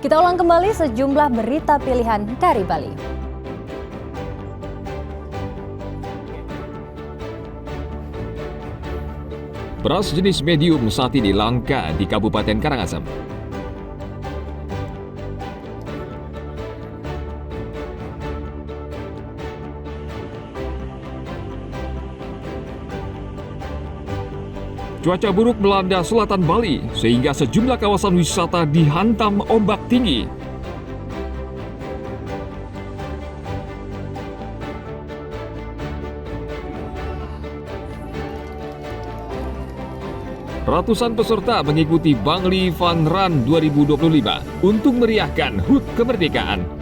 Kita ulang kembali sejumlah berita pilihan dari Bali. Beras jenis medium saat ini langka di Kabupaten Karangasem. Cuaca buruk melanda selatan Bali sehingga sejumlah kawasan wisata dihantam ombak tinggi. Ratusan peserta mengikuti Bangli Fun Run 2025 untuk meriahkan HUT kemerdekaan.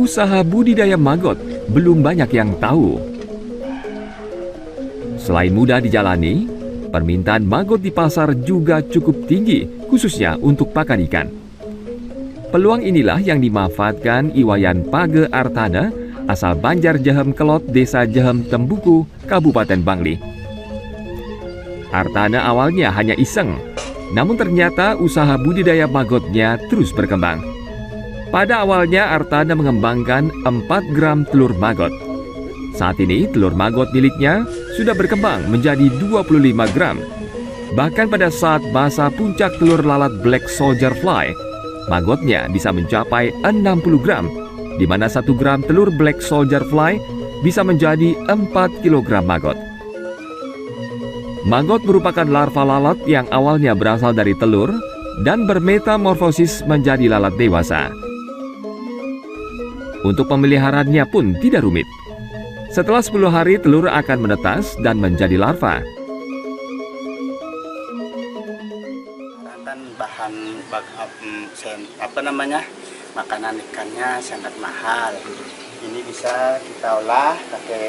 Usaha budidaya maggot belum banyak yang tahu. Selain mudah dijalani, permintaan maggot di pasar juga cukup tinggi, khususnya untuk pakan ikan. Peluang inilah yang dimanfaatkan Iwayan Page Artana, asal Banjar Jehem Kelot, Desa Jehem Tembuku, Kabupaten Bangli. Artana awalnya hanya iseng, namun ternyata usaha budidaya maggotnya terus berkembang. Pada awalnya Artana mengembangkan 4 gram telur maggot. Saat ini telur maggot miliknya sudah berkembang menjadi 25 gram. Bahkan pada saat masa puncak telur lalat Black Soldier Fly, maggotnya bisa mencapai 60 gram, di mana 1 gram telur Black Soldier Fly bisa menjadi 4 kg maggot. Maggot merupakan larva lalat yang awalnya berasal dari telur dan bermetamorfosis menjadi lalat dewasa. Untuk pemeliharaannya pun tidak rumit. Setelah 10 hari telur akan menetas dan menjadi larva. Makanan ikannya sangat mahal. Ini bisa kita olah pakai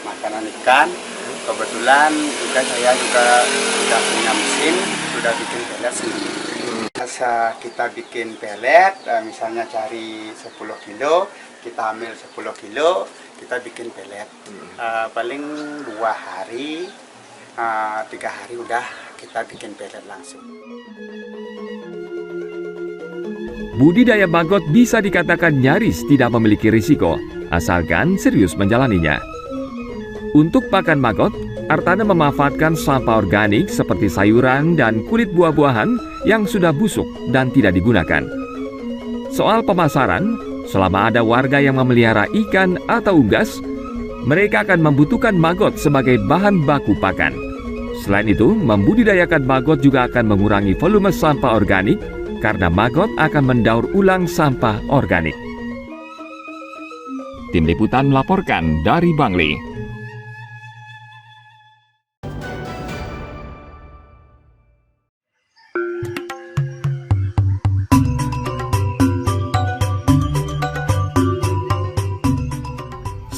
makanan ikan. Kebetulan juga saya juga sudah punya mesin, sudah bikin pelet sendiri. Kita bikin pelet, misalnya cari 10 kilo, kita ambil 10 kilo, kita bikin pelet. Paling 2 hari, 3 hari udah kita bikin pelet langsung. Budidaya maggot bisa dikatakan nyaris tidak memiliki risiko, asalkan serius menjalaninya. Untuk pakan maggot, Artana memanfaatkan sampah organik seperti sayuran dan kulit buah-buahan yang sudah busuk dan tidak digunakan. Soal pemasaran, selama ada warga yang memelihara ikan atau unggas, mereka akan membutuhkan maggot sebagai bahan baku pakan. Selain itu, membudidayakan maggot juga akan mengurangi volume sampah organik karena maggot akan mendaur ulang sampah organik. Tim Liputan melaporkan dari Bangli.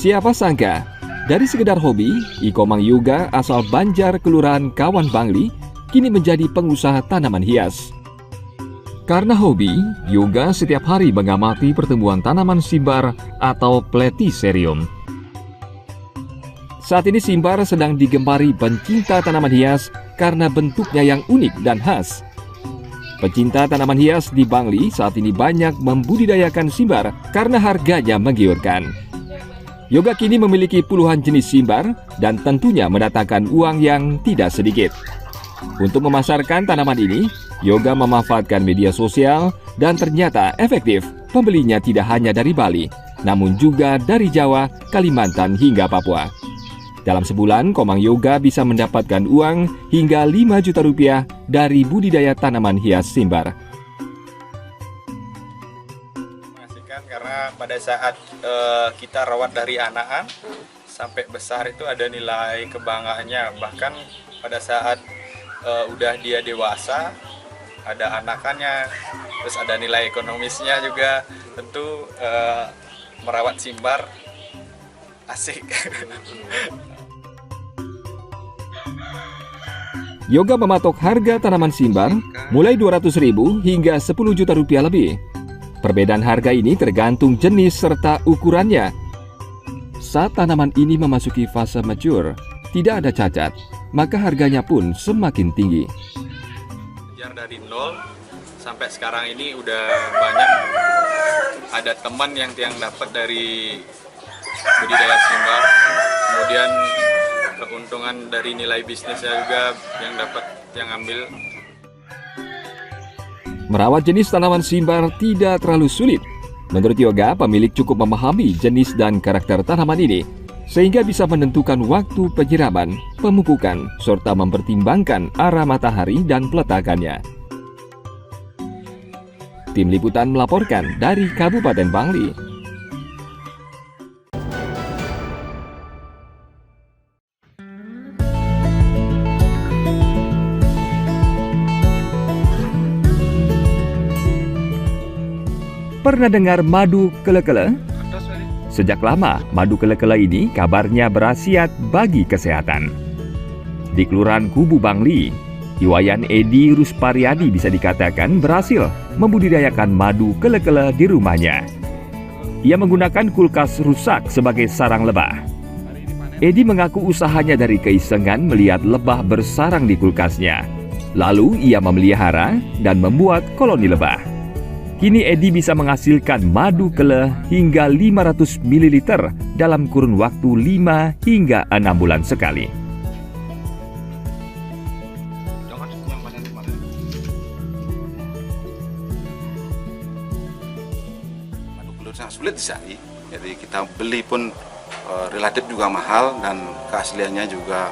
Siapa sangka, dari sekedar hobi, Iko Mang Yoga asal Banjar Kelurahan Kawan Bangli kini menjadi pengusaha tanaman hias. Karena hobi, Yoga setiap hari mengamati pertumbuhan tanaman simbar atau Platycerium. Saat ini simbar sedang digemari pencinta tanaman hias karena bentuknya yang unik dan khas. Pecinta tanaman hias di Bangli saat ini banyak membudidayakan simbar karena harganya menggiurkan. Yoga kini memiliki puluhan jenis simbar dan tentunya mendatangkan uang yang tidak sedikit. Untuk memasarkan tanaman ini, Yoga memanfaatkan media sosial dan ternyata efektif. Pembelinya tidak hanya dari Bali, namun juga dari Jawa, Kalimantan hingga Papua. Dalam sebulan, Komang Yoga bisa mendapatkan uang hingga 5 juta rupiah dari budidaya tanaman hias simbar. Karena pada saat kita rawat dari anakan sampai besar itu ada nilai kebanggaannya. Bahkan pada saat udah dia dewasa, ada anakannya, terus ada nilai ekonomisnya juga. Tentu merawat simbar asik. Yoga mematok harga tanaman simbar mulai Rp200.000 hingga Rp10 juta lebih. Perbedaan harga ini tergantung jenis serta ukurannya. Saat tanaman ini memasuki fase mature, tidak ada cacat, maka harganya pun semakin tinggi. Dari nol sampai sekarang ini udah banyak ada teman yang dapat dari budidaya simbar, kemudian keuntungan dari nilai bisnisnya juga yang ambil. Merawat jenis tanaman simbar tidak terlalu sulit. Menurut Yoga, pemilik cukup memahami jenis dan karakter tanaman ini, sehingga bisa menentukan waktu penyiraman, pemupukan, serta mempertimbangkan arah matahari dan peletakannya. Tim Liputan melaporkan dari Kabupaten Bangli. Pernah dengar madu kele-kele? Sejak lama, madu kele-kele ini kabarnya berkhasiat bagi kesehatan. Di Kelurahan Kubu Bangli, Iwayan Edi Ruspariadi bisa dikatakan berhasil membudidayakan madu kele-kele di rumahnya. Ia menggunakan kulkas rusak sebagai sarang lebah. Edi mengaku usahanya dari keisengan melihat lebah bersarang di kulkasnya. Lalu ia memelihara dan membuat koloni lebah. Kini Edi bisa menghasilkan madu kele hingga 500 ml dalam kurun waktu 5 hingga 6 bulan sekali. Madu kele sangat sulit dicari, jadi kita beli pun relatif juga mahal dan keasliannya juga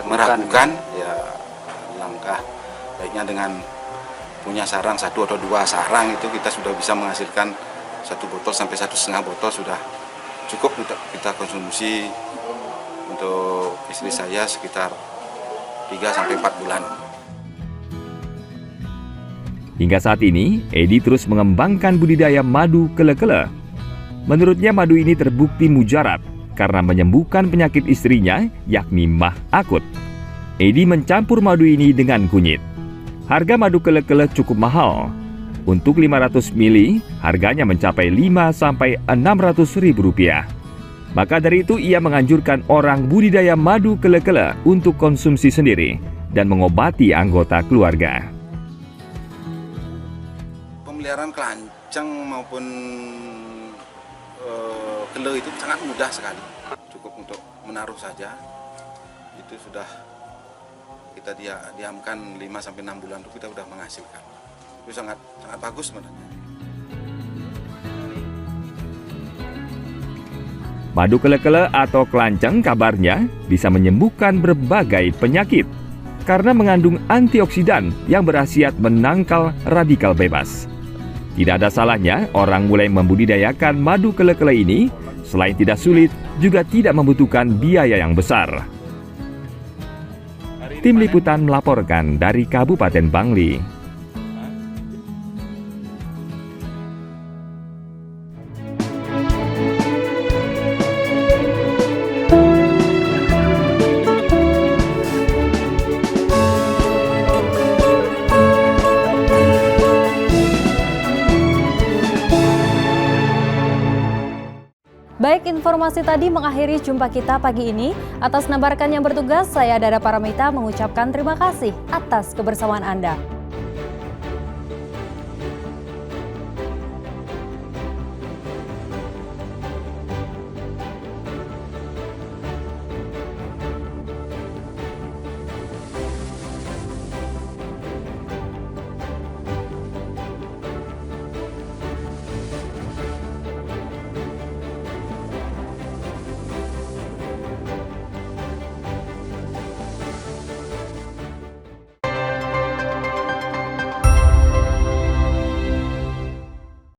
meragukan. Ya, langkah baiknya dengan punya sarang 1 atau 2 sarang itu kita sudah bisa menghasilkan 1 botol sampai 1,5 botol sudah cukup untuk kita konsumsi. Untuk istri saya sekitar 3 sampai 4 bulan. Hingga saat ini, Edi terus mengembangkan budidaya madu kele-kele. Menurutnya madu ini terbukti mujarab karena menyembuhkan penyakit istrinya, yakni mah akut. Edi mencampur madu ini dengan kunyit. Harga madu kele-kele cukup mahal. Untuk 500 ml, harganya mencapai Rp500.000 sampai Rp600.000. Maka dari itu ia menganjurkan orang budidaya madu kele-kele untuk konsumsi sendiri dan mengobati anggota keluarga. Pemeliharaan kelanceng maupun kele itu sangat mudah sekali. Cukup untuk menaruh saja. Itu sudah kita diamkan 5 sampai 6 bulan itu kita sudah menghasilkan. Itu sangat bagus sebenarnya. Madu kele-kele atau kelanceng kabarnya bisa menyembuhkan berbagai penyakit karena mengandung antioksidan yang berkhasiat menangkal radikal bebas. Tidak ada salahnya orang mulai membudidayakan madu kele-kele ini, selain tidak sulit, juga tidak membutuhkan biaya yang besar. Tim Liputan melaporkan dari Kabupaten Bangli. Baik, informasi tadi mengakhiri jumpa kita pagi ini. Atas nama rekan yang bertugas, saya Dada Paramita mengucapkan terima kasih atas kebersamaan Anda.